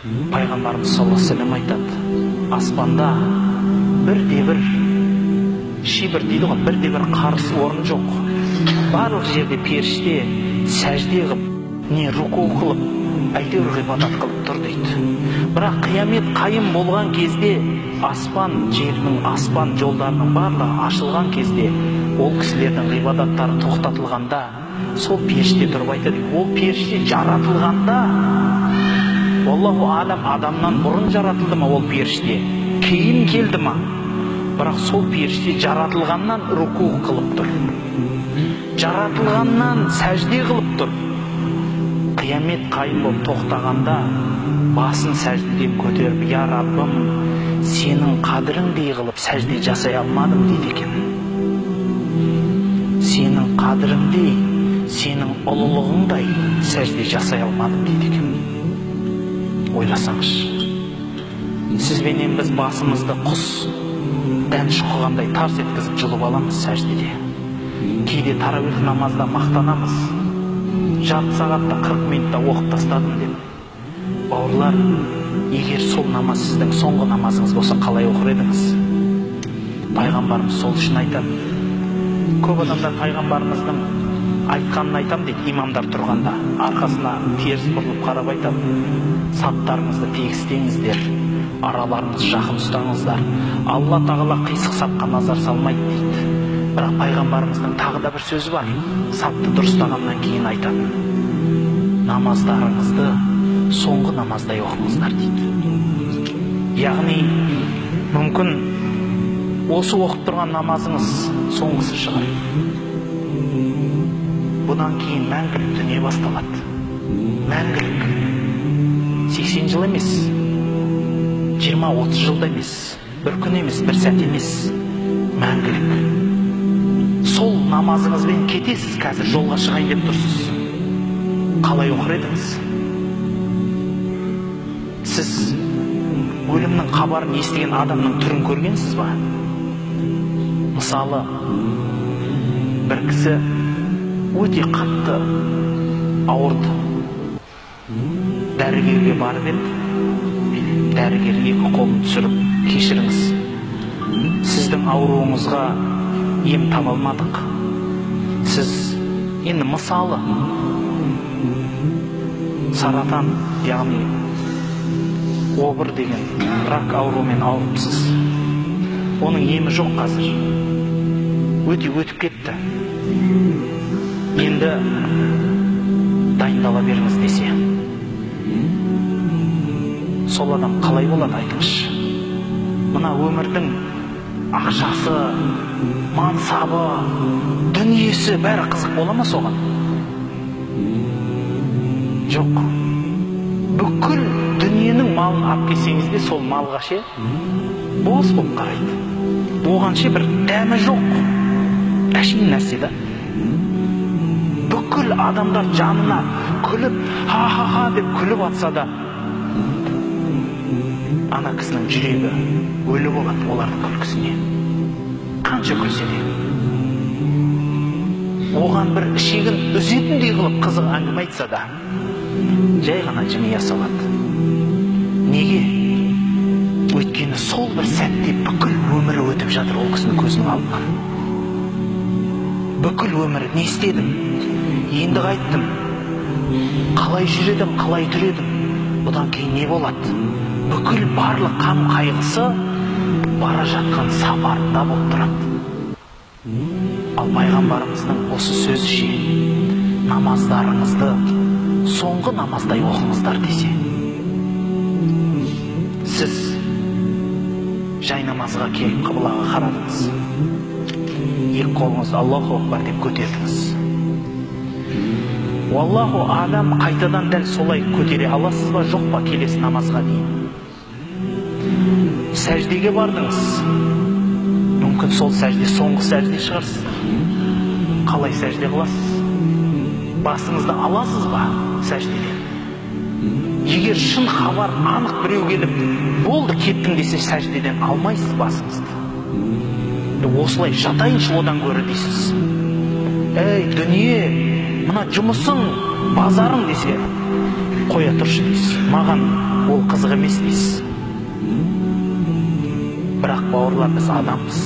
Пайғамбарымыз саллаллаху алейхи ва саллям айтады, аспанда бірде-бір шибір дейді ғой, бірде-бір қарыс орын жоқ. Барлық жерде періште сәжде қылып, не руку қылып, әйтеуір ғибадат қылып тұр дейді. Бірақ қиямет қайым болған кезде, аспан жерінің, аспан жолдарының барлығы ашылған кезде, ол кісілердің ғибадаттары тоқтатылғанда, сол періште тұрып айтады, ол періште жаратылғанда, Аллаху алам, адамнан бұрын жаратылды ма ол періште, кейін келді ма? Бірақ сол періште жаратылғаннан руку қылып тұр, жаратылғаннан сәжде қылып тұр. Қиямет қайым болып тоқтағанда басын сәждеден көтеріп, я Раббым, сенің қадіріңдей қылып сәжде жасай алмадым дейді екен. Сенің қадіріңдей, сенің ұлылығыңдай сәжде жасай алмадым дейді екен. Ойласаңыз, сізбенен біз басымызды құс дән шұқығандай тарс еткізіп жұлып аламыз сәждеде. Кейде таравих намазда мақтанамыз, жарты сағатта 40 минутта оқып тастадым деп. Бауырлар, егер сол намаз сіздің соңғы намазыңыз болса, қалай оқыр едіңіз? Пайғамбарымыз сол үшін айтады. Көп адамдар пайғамбарымыздың айтқанын айтам дейді, имамдар тұрғанда арқасына теріс бұрылып қарап айтады, саптарыңызды тегістеңіздер, араларыңызды жақын ұстаңыздар, Алла тағала қисық сапқа назар салмайды дейді. Бірақ пайғамбарымыздың тағы да бір сөзі бар, сапты дұрыстағаннан кейін айтады, намаздарыңызды соңғы намаздай оқыңыздар дейді. Яғни мүмкін осы оқып тұрған намазыңыз соңғысы шығар. Бұдан кейін мәңгілік дүние басталады. Мәңгілік 80 жыл емес, 20-30 жылда емес, бір күн емес, бір сәт емес, мәңгілік. Сол намазыңызбен кетесіз, қазір жолға шығайын деп тұрсыз. Қалай оқыр едіңіз? Сіз өлімнің хабарын естіген адамның түрін көргенсіз ба? Мысалы, бір кісі өте қатты ауырды. Дәрігерге барып еді. Дәрігер екі қолын түсіріп, кешіріңіз, сіздің ауруыңызға ем таба алмадық. Сіз енді мысалы саратан, яғни обыр деген рак ауруымен ауырыпсыз. Оның емі жоқ қазір. Өте өтіп кетті. Енді дайындала беріңіз десе, сол адам қалай болады айтыңызшы? Мына өмірдің ақшасы, мансабы, дүниесі бәрі қызық бола ма соған? Жоқ. Бүкіл дүниенің малын алып келсеңіз де сол малға ше бос болып қарайды. Оған ше бір дәмі жоқ. Әшейін нәрсе да. Бүкіл адамдар жанына күліп, ха-ха-ха деп күліп атса да, ана кісінің жүрегі өлі болады олардың күлкісіне. Қанша күлсе де. Оған бір ішегін үзетіндей қылып қызық әңгіме айтса да, жай ғана жымия салады. Неге? Өйткені сол бір сәтте бүкіл өмірі өтіп жатыр ол кісінің көзінің алдынан. Бүкіл өмірі не істедім? Енді қайттым? Қалай жүредім, қалай түредім? Бұдан кейін не болады? Бүкіл барлық қам қайғысы бара жатқан сапарында болып тұрады. Ал пайғамбарымыздың осы сөзі ше, намаздарыңызды соңғы намаздай оқыңыздар десе. Сіз жай намазға келіп қыблаға қарадыңыз. Екі қолыңызды Аллаху акбар деп көтердіңіз. Аллаху алам, қайтадан дәл солай көтере аласыз ба, жоқ па келесі намазға дейін? Сәждеге бардыңыз. Мүмкін сол сәжде соңғы сәжде шығарсыз. Қалай сәжде қыласыз? Басыңызды аласыз ба сәждеден? Егер шын хабар анық біреу келіп, болды кеттің десе, сәждеден алмайсыз басыңызды. Осылай жатайыншы одан көрі дейсіз. Әй дүние, мына жұмысың, базарың десе, қоя тұршы дейсіз, маған ол қызық емес дейсіз. Бірақ бауырлар, біз адамбыз.